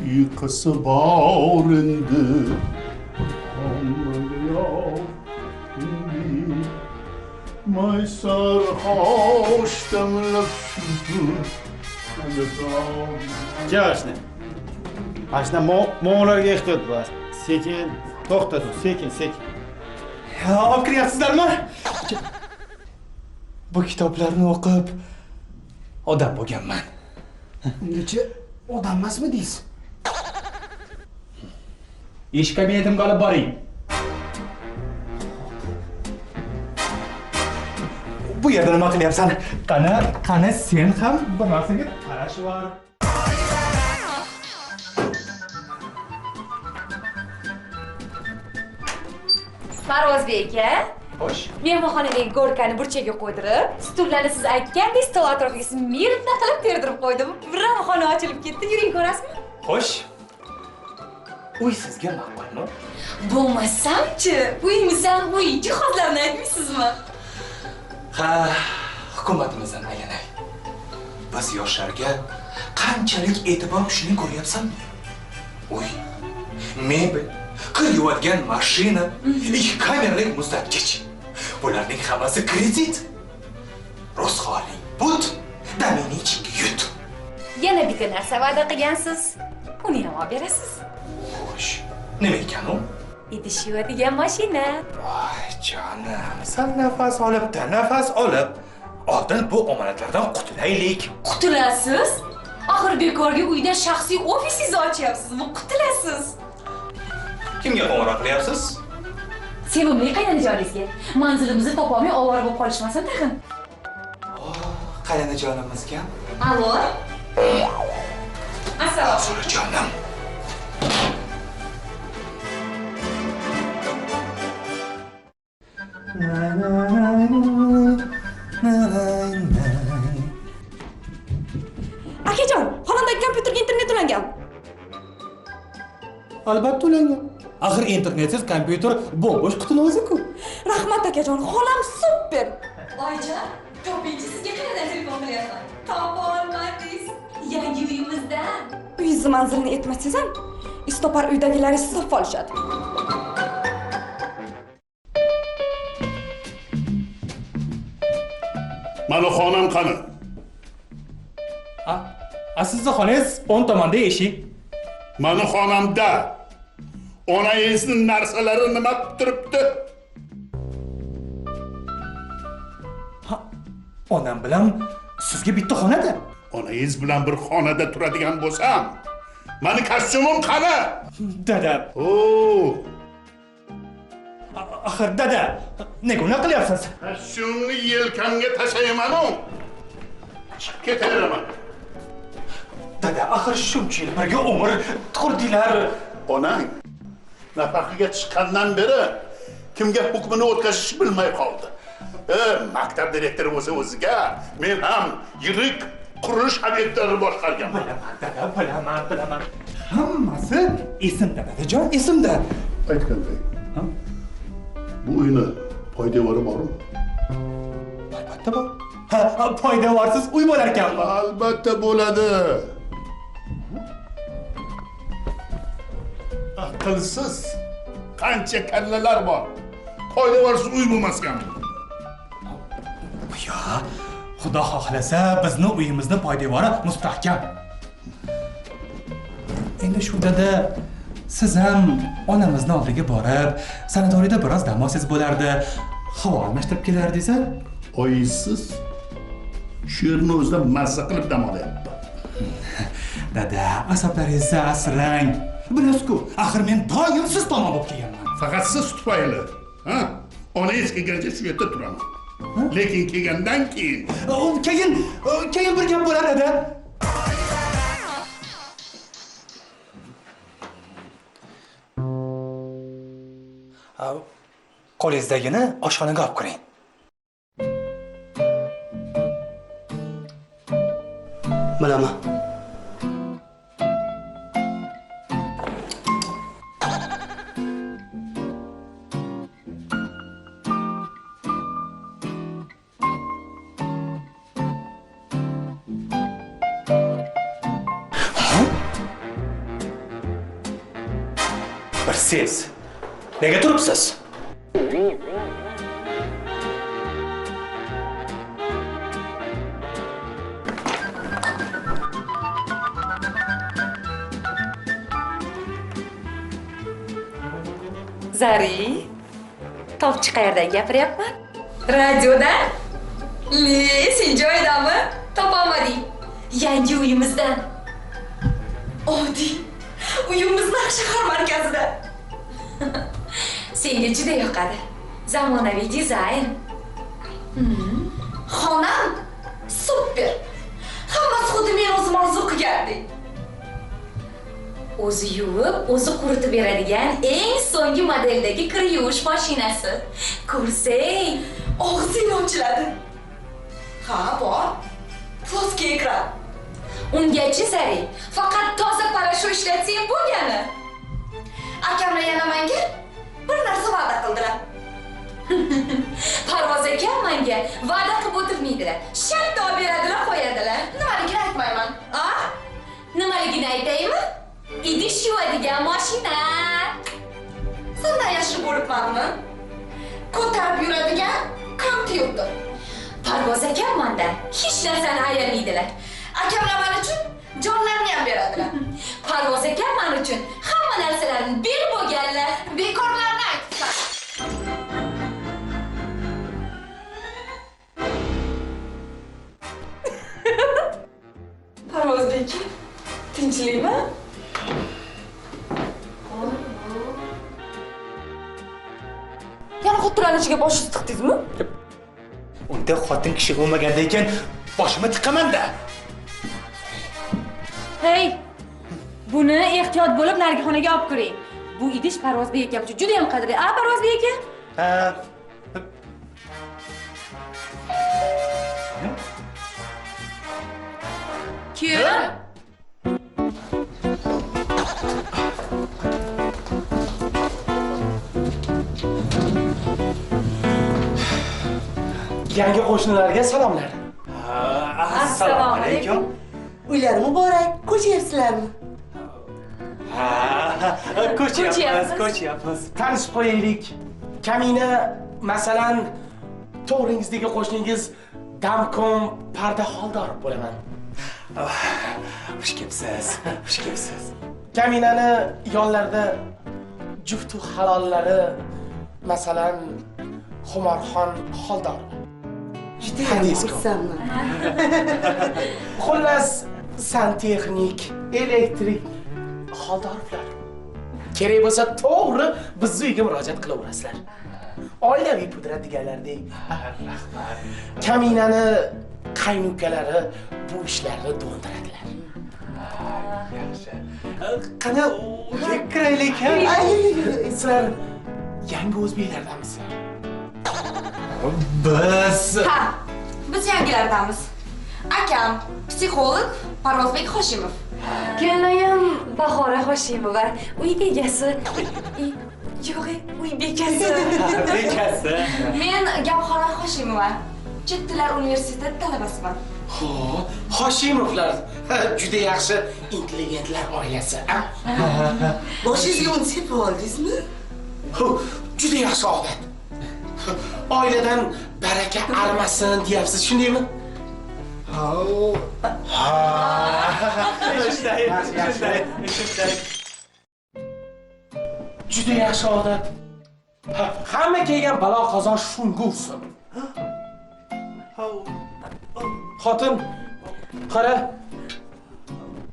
uyqusi bor endi maysar hoş demlab Javashni. Mashina mo'g'ullarga ehtiyot bor. Sekin, to'xta, sekin. Olib kiryapsizlarmi? Bu kitoblarni o'qib odam bo'lganman. Necha odam emasmi deysiz? Ish kabinetimga olib boring. Bu yerda nima qilyapsan? Qani sen ham bir narsaga qarash bor. Parvozbek aka. Xo'sh. Mehmonxonadagi gorkani burchaga qo'ydirib, stullarni siz aytgandek stol atrofiga smirna qilib terdirib qo'ydim. Biror xona ochilib ketdi, yuring ko'rasizmi? Xo'sh. Uy sizga ma'qulmi? Bo'lmasamchi, uyimizdan uy jihozlarni aytmaysizmi? Ha, hukumatimizdan aylanay. Biz yoshlarga qanchalik e'tibor qilishini ko'ryapsanmi? Uy, mebel, kir yuvadigan mashina, 2 kameralik muzlatgich. Bularning hammasi kredit. Rusxoling but, damini ichingga yut. Yana bitta narsa va'da qilgansiz. Uni ham olib berasiz. Xo'sh, nima ekan u? Idish yuvadigan mashina. Voy jonim, sal nafas olib. Oldin bu omonatlardan qutulaylik. Qutulasiz? Axir bekorga uyda shaxsiy ofisingizni ochyapsiz. Bu qutulasiz. Kimga qo'ng'iroq qilyapsiz? Sevimli qaynonajongizga. Manzilimizni topolmay ovora bo'lib qolishmasin tag'in. Qaynonajog'imizga. Allo. Assalomu alaykum. Jonim. Akajon, xonadagi kompyuterga internet ulangan. Albatta ulangan. Axir internetsiz kompyuter bo'sh qutini o'zi-ku. Rahmat akajon, xolam super. Oyjon, ko'pincha sizga qayerdan telefon qilyapman? Topolmadingiz. Yangi uyimizdan. Uyingizni manzilini aytmasangiz ham, istopar uydagilaringiz sotib olishadi. mana xonam qani? Sizni xonangiz 10 tomonda eshik. Mana xonamda onangizning narsalari nima qilib turibdi? Onam bilan sizga bitta xonada. Onangiz bilan bir xonada turadigan bo'lsam, mani kostyumim qani? Dada. Axir dada, nega unaqa qilyapsiz? Kostyumni yelkamga tashlayman-ku. Chiqib ketaveraman. Dada, axir shuncha yil birga umr qurdinglar. Onang nafaqaga chiqqandan beri kimga hukmini o'tkazishni bilmay qoldi. Maktab direktori bo'lsa o'ziga, men ham yirik qurilish obyektlarini boshqarganman. Bilaman. Hammasi esimda, dadajon, esimda. Aytgandek. Bu uyni poydevori bormi? Albatta bor. Ha, poydevorsiz uy bo'lar ekanmi? Albatta bo'ladi. Aqlsiz qancha kallalar bor. Poydevorsiz uy bo'lmas ekanmi? Ya, Xudo xohlasa bizni uyimizni poydevori mustahkam. Endi shu dada siz ham onamizni oldiga borib, sanatoriyda biroz dam olsangiz bo'lardi. Havo almashtirib kelardingiz. Oyisiz shu yerni o'zida mazza qilib dam olyapti. Dada, asablaringizni asrang. Bilasiz-ku, axir men doim siz tomon bo'lib kelganman. Faqat siz tufayli, ha? Onangiz kelgancha shu yerda turaman. Lekin kelgandan keyin, keyin bir gap bo'lar dada. Qo'lingizdagini oshxonaga olib kiring. Bilaman. Kirsiz. Nega turibsiz? Zari, topchi qayerdan gapiryapman? Radiodan? Sen joyidami? Topolmadik. Yangi uyimizdan. Odiy, uyimiz shahar markazida. Senga juda yoqadi. Zamonaviy dizayn. Xonam super. Hammasi xuddi men o'zim orzu qilgandek. O'zi yuvib, o'zi quritib beradigan eng so'nggi modeldagi kir yuvish mashinasi. Ko'rsang, og'zing ochiladi. Ha, bor. Plastik ekran. Ungacha Zari, faqat toza parashu ishlatsang bo'lgani. Akamlar yana menga bir narsa va'da qildilar. Parvoz akam menga va'da qilib o'tirmaydilar. Shartno beradilar, qo'yadilar. Nimaligini aytmayman. A? Nimaligini aytaymi? Idish yuvadigan mashina. Sendan yashirib bo'libmanmi? Ko'tarib yuradigan kompyuter. Parvoz akam mendan hech narsani ayamaydilar. Akamlar men uchun jonlarini ham beradilar. Parvoz akam men uchun hamma narsalarni berib bo'lganlar. Bekorlarni aytsa. Parvozdek, tinchlikmi? Yana xotirani ichiga boshingizni tiqdingizmi? Unda xotin kishi bo'lmaganda ekan, boshimni tiqaman-da. Hey! Buni ehtiyot bo'lib narigi xonaga olib kiring. Bu idish Parvozbek aka uchun juda ham qadrli. A, Parvozbek aka? Kim? Yangi qo'shnilarga salomlar. Assalomu alaykum. Uylar muborak, ko'chyapsizlarmi? Ko'chyapmiz. Tanishib qo'yaylik. Kamina, masalan, to'g'ringizdagi qo'shningiz Damkom Parda Xoldorov bo'laman. Xush kelibsiz. Kaminani yonlarida juftu halollari, masalan, Xumorxon Xoldorov. Juda xursandman. Xullas, santexnik, elektrik Xoldorovlar. Kerak bo'lsa to'g'ri bizning uyga murojaat qilaverasizlar. Oilaviy pudrat deganlardek. Kaminani qaynukalari bu ishlarni do'ndiradilar. Yaxshi. Qani uyga kiraylik, ha? Sizlar yangi o'zbeklardamisizlar? Ha, biz yangilardamiz. Akam psixolog Parvozbek Hoshimov. Kelinayam Bahora Hoshimova. Uy begasi. Yo'q, uy bekasi. Bekasi. Men Gavhara Hoshimova. Chet tillar universiteti talabasiman. Hoshimovlar juda yaxshi intelligentlar oilasi. Boshingizga uni sepib oldingizmi? Juda yaxshi odat. Oiladan baraka armasin deyapsiz, shundaymi? Juda yaxshi odat. Hamma kelgan balo qazo shunga ursin. Xotin, qara.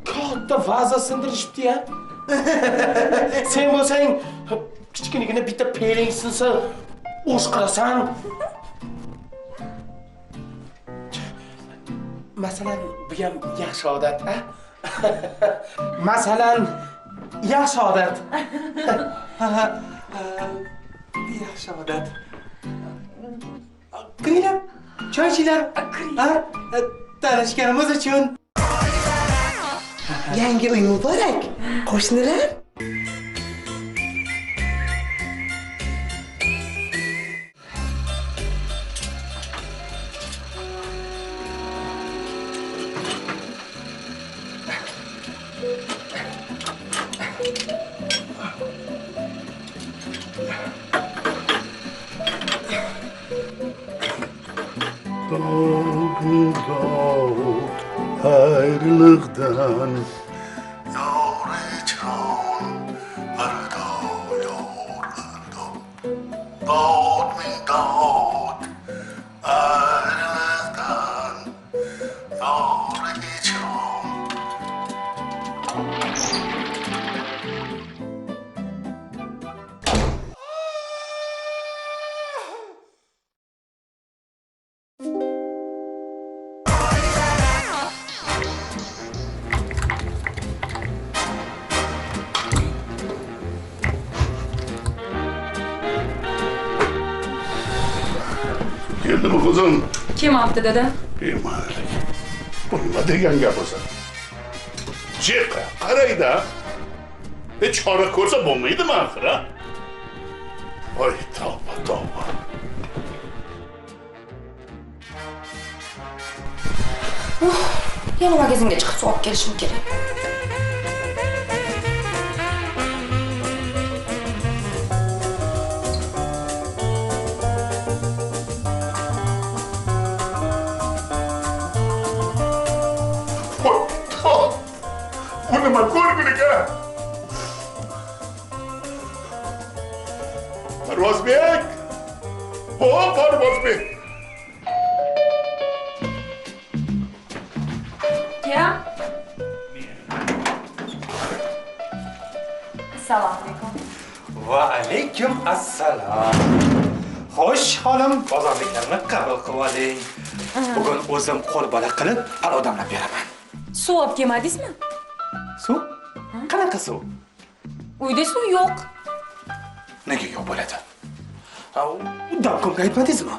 Katta vaza sindirishibdi-ya. Sen bo'lsang, kichkinagina bitta peling sinsa, o'shqirasan. Masalan, bu ham yaxshi odat, a? Masalan, yaxshi odat. Yaxshi odat. Kiringlar, choy ichinglar. Tanishganimiz uchun. Yangi uy muborak, qo'shnilar. dod ayrılıktan yavrucan arda yavur arda dod min dod ayrılıktan yavrucan. Geldi mi kızım? Kim yaptı dede? İmalik. Bununla degan gap bo'lsa. Jeqa, qarayda. Hech chora ko'rsa bo'lmaydimi axir, ha? Voy, tavba, tavba. Yana magazinga chiqib suv olib kelishim kerak. Bu nima ko'rgulik-a? Parvozbek! Hop, Parvozbek! Keram. Assalomu alaykum. Va alaykum assalom. Xo'sh, xonim, bozorliklarni qabul qilib oling. Bugun o'zim qo'l bola qilib, palovdamlab beraman. Suv olib kelmadingizmi? Suv? Qanaqa suv? Uyda suv yo'q. Nega yo'q bo'ladi? Dabkomga aytmadingizmi?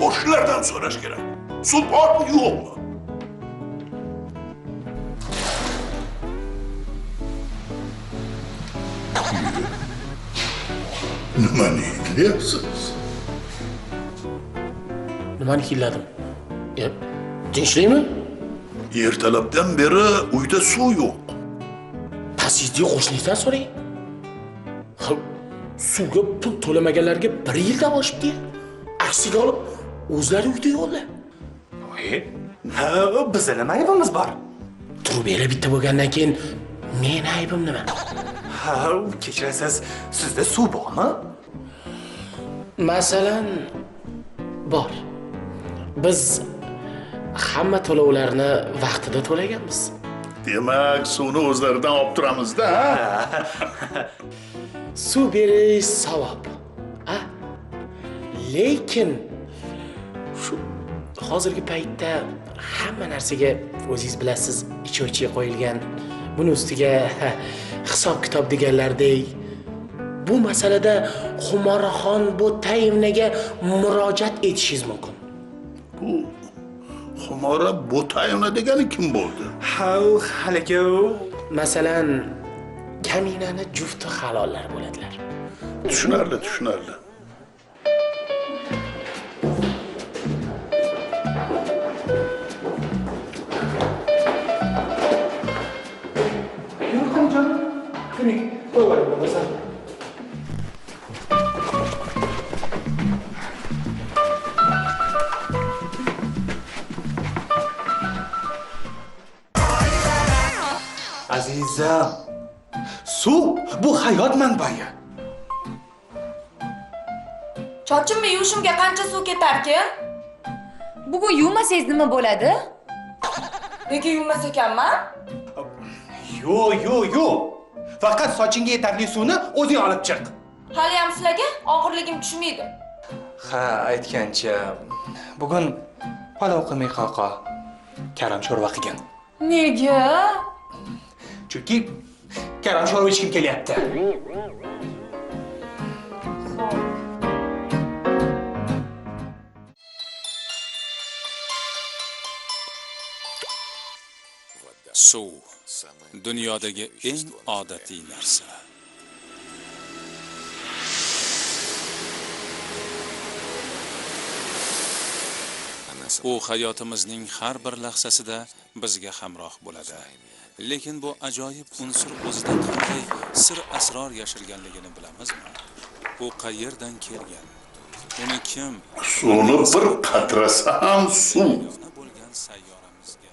Qo'shnilardan so'rash kerak. Suv bormi, yo'qmi? Nimani qilyapsiz? Nimani hiyladim? Tinchlikmi? Ertalabdan beri uyda suv yo'q. Pasiydi qo'shnilikdan so'rang. Suvga pul to'lamaganlarga 1 yil davoshibdi. Aksiga olib, o'zlari uyda yo'qlar. Ha, bizda nima aybimiz bor? Trubela bitta bo'lgandan keyin men aybim nima? Ha, kechirasiz, sizda suv bormi? Masalan, bor. Biz hamma to'lovlarni vaqtida to'laganmiz. Demak, suvni o'zlaridan olib turamiz-da, ha? Suv berish savob. Ha? Lekin shu hozirgi paytda hamma narsaga o'zingiz bilasiz, ichi qo'yilgan. Buni ustiga hisob-kitob deganlardek bu masalada Xumoraxon bu tayimnaga murojaat etishingiz mumkin. Bu Xumora Bo'tayevna degani kim bo'ldi? Ha, haligi Masalan, kaminani jufti halollar bo'ladilar. Tushunarli, tushunarli. Azizam, suv bu hayot manbai. Sochimni yuvishimga qancha suv ketarkin? Bugun yuvmasangiz nima bo'ladi? Nega yuvmas ekanman? Yo'q. Faqat sochingga yetarli suvni o'zing olib chiq. Hali ham sizlarga og'irligim tushmaydi. Ha, aytgancha, bugun palov qilmay qoqa. Karam sho'rva qilgan. Nega? Chunki karam sho'rva ichkim kelyapti. Suv dunyodagi eng odatiy narsa. U hayotimizning har bir lahzasida bizga hamroh bo'ladi. Lekin bu ajoyib unsur o'zida qanday sir asror yashirganligini bilamizmi? U qayerdan kelgan? Uni kim? Suvni bir qatrasi ham suv. Bo'lgan sayyoramizga.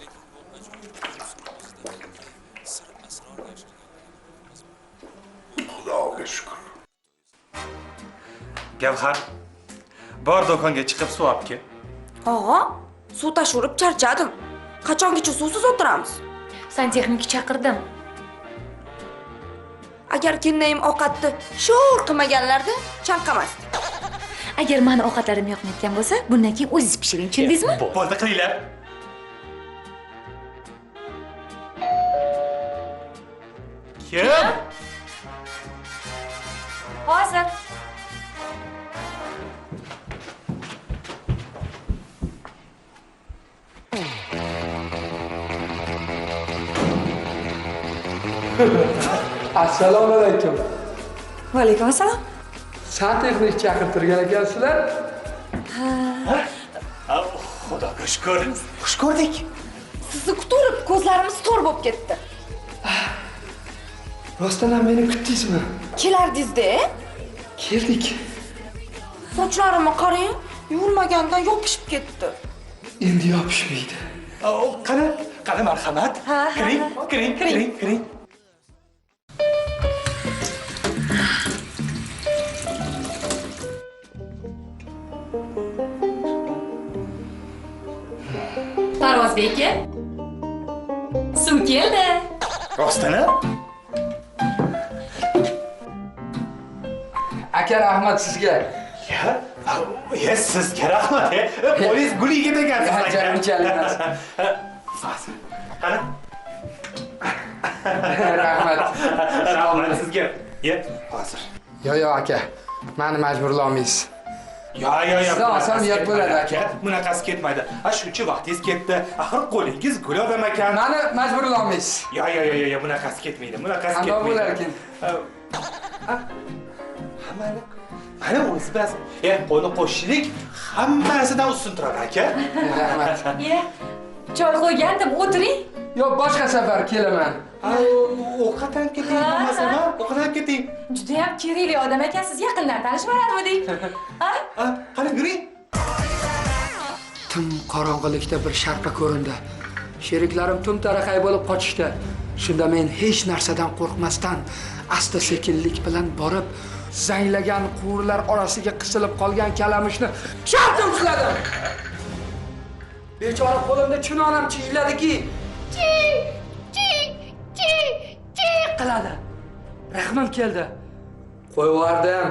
Lekin bu ajoyib unsur o'zida qanday sir asror yashirganligini Xudoga shukr. Gavhar, bor do'konga chiqib suv olib kel. Og'a, suv tashirib charchadim. Qachongacha suvsiz o'tiramiz? Santexnik chaqirdim. Agar kelnayim ovqatni sho'r qilmaganlarda chanqamasdi. Agar meni ovqatlarim yoqmayotgan bo'lsa, bundan keyin o'zingiz pishiring, tushundingizmi? Bo'ldi, qilinglar. Kim? Hozir. Assalomu alaykum. Va alaykum assalom. Santexnik chaqirtirgan ekansizlar? Xudoga shukr. Xush ko'rdik. Sizni kutib, ko'zlarimiz to'r bo'lib ketdi. Rostdan ham meni kutdingizmi? Kelardingiz-da? Keldik. Sochlarimni qarang, yuvilmagandan yopishib ketdi. Endi yopishmaydi. Qani marhamat. Kiring. Parvozbek, suv keldi. Rostini? Aka, rahmat sizga. Sizga rahmat. Polis guliga degansiz. Unchalik emas. Qani? Rahmat. Rahmat sizga. Hozir. Yo, aka. Meni majburlamaysiz. Yo. Sizdan olsam yeb bo'ladi, aka. Bunaqasi ketmaydi. Shuncha vaqtingiz ketdi. Axir qo'lingiz gul odam ekan. Meni majburlamaysiz. Yo, bunaqasi ketmaydi. Bunaqasi Qanday ketmaydi. bo'lar ekan? Mana o'zi bas. Qo'ni qo'shchilik hammasidan ustun turadi, aka. Rahmat. Choy qo'ygandim, o'tiring. Yo, boshqa safar kelaman. O'qatan keting, masalan, o'qatan keting. Juda ham kerakli odam ekansiz, yaqindan tanishmaganmidik? Qani yuring. Tim qorong'ilikda bir sharpa ko'rindi. Sheriklarim tum-taraqay bo'lib qochishdi. Shunda men hech narsadan qo'rqmasdan asta-sekinlik bilan borib, zanglagan quvurlar orasiga qisilib qolgan kalamushni shartim ushladim. Bechora qo'limda chunonam chiyladiki, qiladi. Rahmim keldi. Qo'yib yubordim.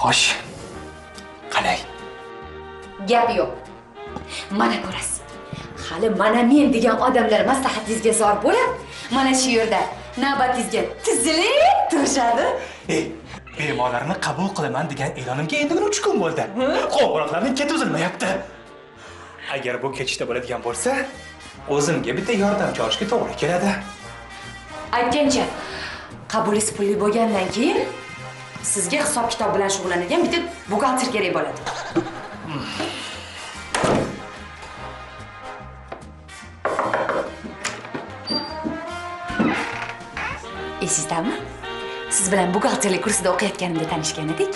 Xo'sh. Qalay? Gap yo'q. Mana ko'rasiz. Hali mana men degan odamlar maslahatingizga zor bo'lib, mana shu yerda navbatingizga tizilib turishadi. Bemorlarni qabul qilaman degan e'lonimga endi 3 kun bo'ldi. Qo'ng'iroqlarning keti uzilmayapti. Agar bu ketishda bo'ladigan bo'lsa, o'zimga bitta yordamchi olishga to'g'ri keladi. Aytgancha, qabulingiz pulli bo'lgandan keyin sizga hisob-kitob bilan shug'ullanadigan bitta buxgalter kerak bo'ladi. Esizdami? Siz bilan buxgalterlik kursida o'qiyotganimda tanishgan edik.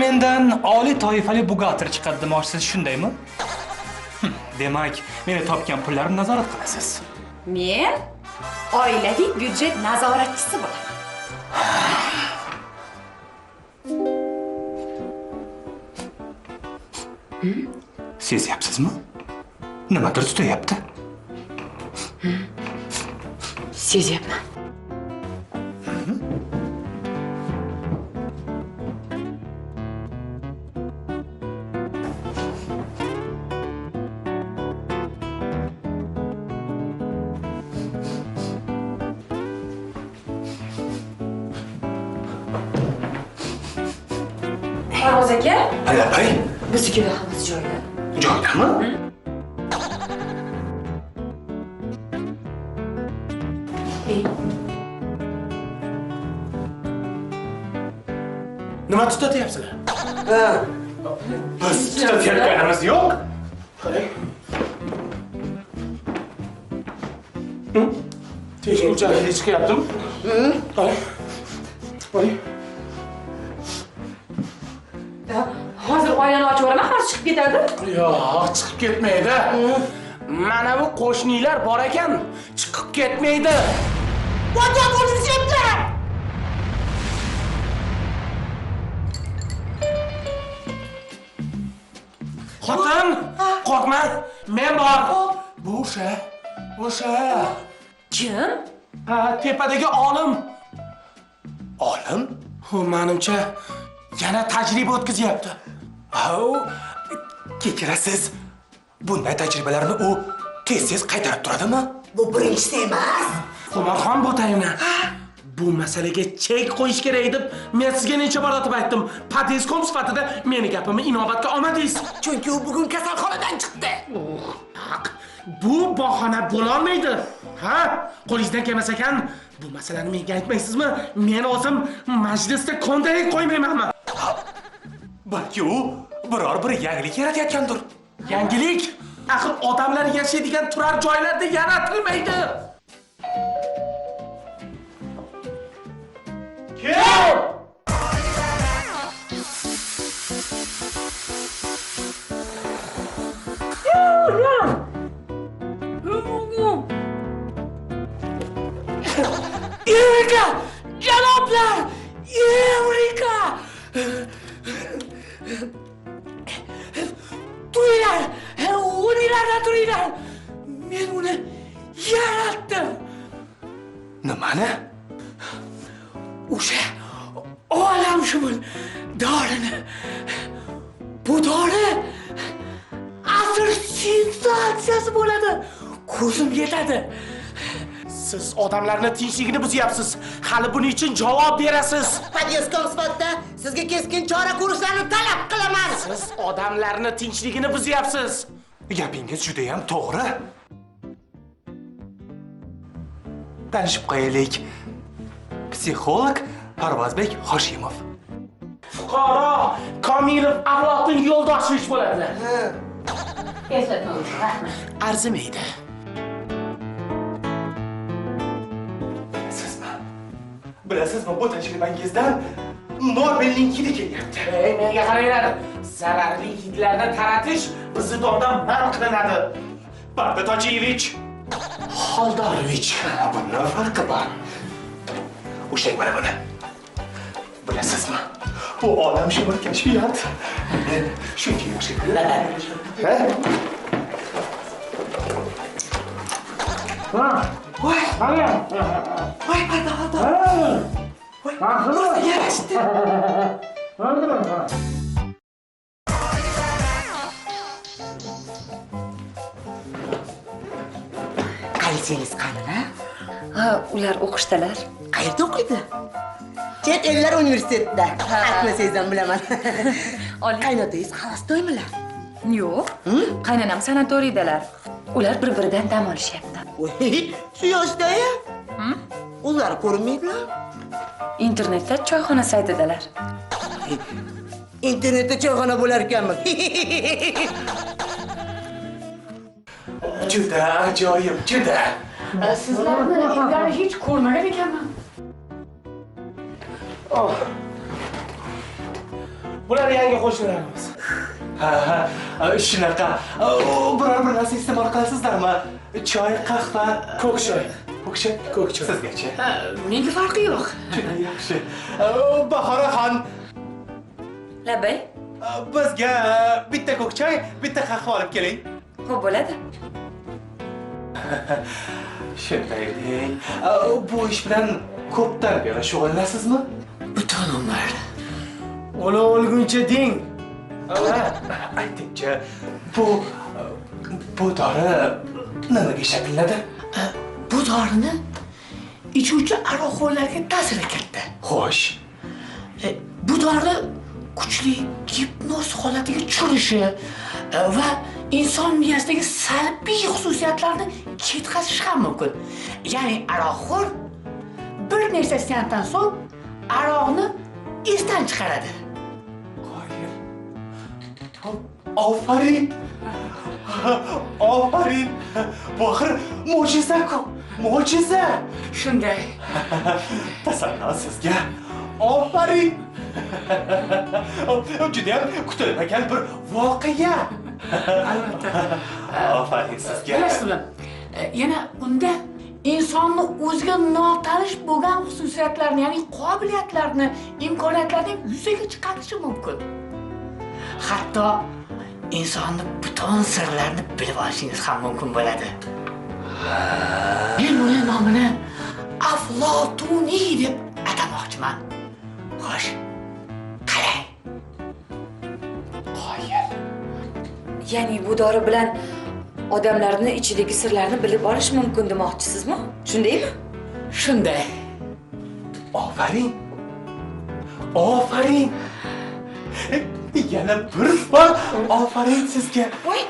Mendan oliy toifali buxgalter chiqadi demoqchisiz, shundaymi? Demak, meni topgan pullarimni nazorat qilasiz. Men oilaviy byudjet nazoratchisi bo'laman. Sezyapsizmi? Nimadir tutayapti? Sezyapman. Parvoz aka, Labay, biz ikkala hammasi joyida. joydami? Nima tutatyapsizlar? Biz tutatayotganimiz yo'q. Qarang. Tekshiruvchilar chiqyaptimi? Qarang. Qarang. Hozir oynani ochib yuboraman, hozir chiqib ketadi. Yo'q, chiqib ketmaydi. Mana bu qo'shnilar bor ekan, chiqib ketmaydi. Voda bo'lishyapti. Xotin, qo'rqma, men bor. Bu o'sha. Kim? Ha, tepadagi olim. Olim? U menimcha yana tajriba o'tkazyapti. Kechirasiz. Bunday tajribalarni u tez-tez qaytarib turadimi? Bu birinchisi emas. Umarxon Bo'tayevni bu masalaga chek qo'yish kerak deb men sizga necha bor aytib aytdim. Padeskom sifatida meni gapimni inobatga olmadingiz. Chunki u bugun kasalxonadan chiqdi. Bu bahona bo'la olmaydi. Ha? Qo'lingizdan kelmas ekan, bu masalani menga aytmaysizmi? Men o'zim majlisda kondayib qo'ymaymanmi? Balki u biror bir yangilik yaratayotgandir. Yangilik? Axir odamlar yashaydigan turar joylarda yaratilmaydi. Kim? Eureka! Janoblar! Eureka! Turinglar! O'rninglardan turinglar! Men uni yaratdim. Nimani? O'sha olamshumul dorini. Bu dori asr sensatsiyasi bo'ladi. Ko'zim yetadi. Siz odamlarning tinchligini buzyapsiz. Hali buning uchun javob berasiz. Padeskom sifatida sizga keskin chora ko'rishlarni talab qilaman. Siz odamlarning tinchligini buzyapsiz. Gapingiz juda ham to'g'ri. Tanishib qo'yaylik. Psixolog Parvozbek Hoshimov. Fuqaro Komilov avlodning yo'ldoshi ish bo'ladilar. Eslatma, rahmat. Arzimaydi. Bilasizmi, bu tajribangizdan Nobelning hidi kelyapti. Menga qaranglar. Zararli hidlarni taratish bizdan man qilinadi. Barda Tojiyevich, Holdorovich. bundan farqi bor. O'shang mana buni. Bilasizmi? Bu olamshumul kashfiyot. Men shuncha yoshga Voy, mana. Voy, paydo. Voy, yarashdi. Qaysingiz qani? Ular o'qishdalar. Qayerda o'qiydi? Chet ellar universitetida. Aytmasangizdan bilaman. Qaynotangiz xalosdoymilar? Yo'q. Qaynonam sanatoriydalar. Ular bir-biridan dam olishyapti. Shu yoshda-ya? Ular ko'rinmaydilar. Internetda choyxona saytidalar. Internetda choyxona bo'lar ekanmi? juda ajoyib, juda. Sizlarni ilgari hech ko'rmagan ekanman. Bular yangi qo'shnilarimiz. Ha, shunaqa. Biror bir narsa iste'mol qilasizlarmi? Choy, qahva, Ko'k choy. ko'k choy. Sizgacha. Menga farqi yo'q. Juda yaxshi. Bahoraxon, Labay, bizga bitta ko'k choy, bitta qahva olib keling. xo'p bo'ladi. Shunday deng. Bu ish bilan ko'pdan beri shug'ullanasizmi? Butun umr. Ola olguncha deng. Aytingchi, bu dori nimaga ishlatiladi? Bu dorini ichuvchi aroqxo'rlarga ta'siri katta. Xo'sh. Bu dori kuchli gipnoz holatiga tushirishi va inson miyasidagi salbiy xususiyatlarni ketkazishi ham mumkin. Ya'ni aroqxo'r bir necha seansdan so'ng aroqni esdan chiqaradi. Ofarin! Ofarin! Bu axir mo'jiza-ku. Mo'jiza! Shunday. Tasanno sizga. Ofarin! Juda ham kutilmagan bir voqea. Albatta. Ofarin sizga. Bilasizmi? Yana unda insonni o'ziga notanish bo'lgan xususiyatlarni, ya'ni qobiliyatlarni, imkoniyatlarni yuzaga chiqarishi mumkin. Hatto insonni butun sirlarini bilib olishingiz ham mumkin bo'ladi. Men uning nomini Aflotuni deb atamoqchiman. Xo'sh, qarang. Qoyil. Ya'ni bu dori bilan odamlarning ichidagi sirlarni bilib olish mumkin demoqchisizmi? Shundaymi? Shunday. Ofarin! Ofarin! Yana bir bor ofarin sizga. Voy!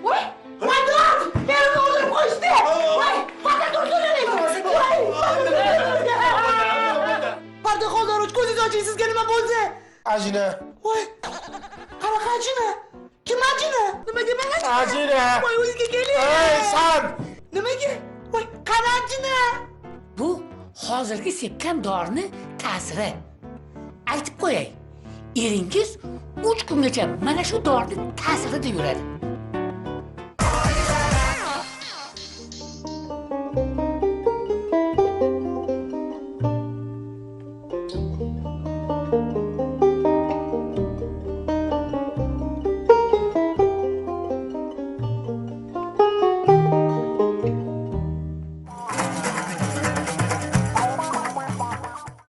Voy! Madod! Meni o'ldirib qo'yishdi! Voy! Faqat o'ldirmayman. Parda qoldiruvchi ko'zingiz oching, sizga nima bo'ldi? Ajina. Voy! Qanaqa ajina? Kim ajina? Nimaga men ajina? Ajina. Voy, o'zingga keling. Ey, san! Nimaga? Voy, qana ajina? Bu hozirgi sepgan dorini ta'siri. Aytib qo'yay. Eringiz 3 kungacha mana shu dorini ta'sirida yuradi.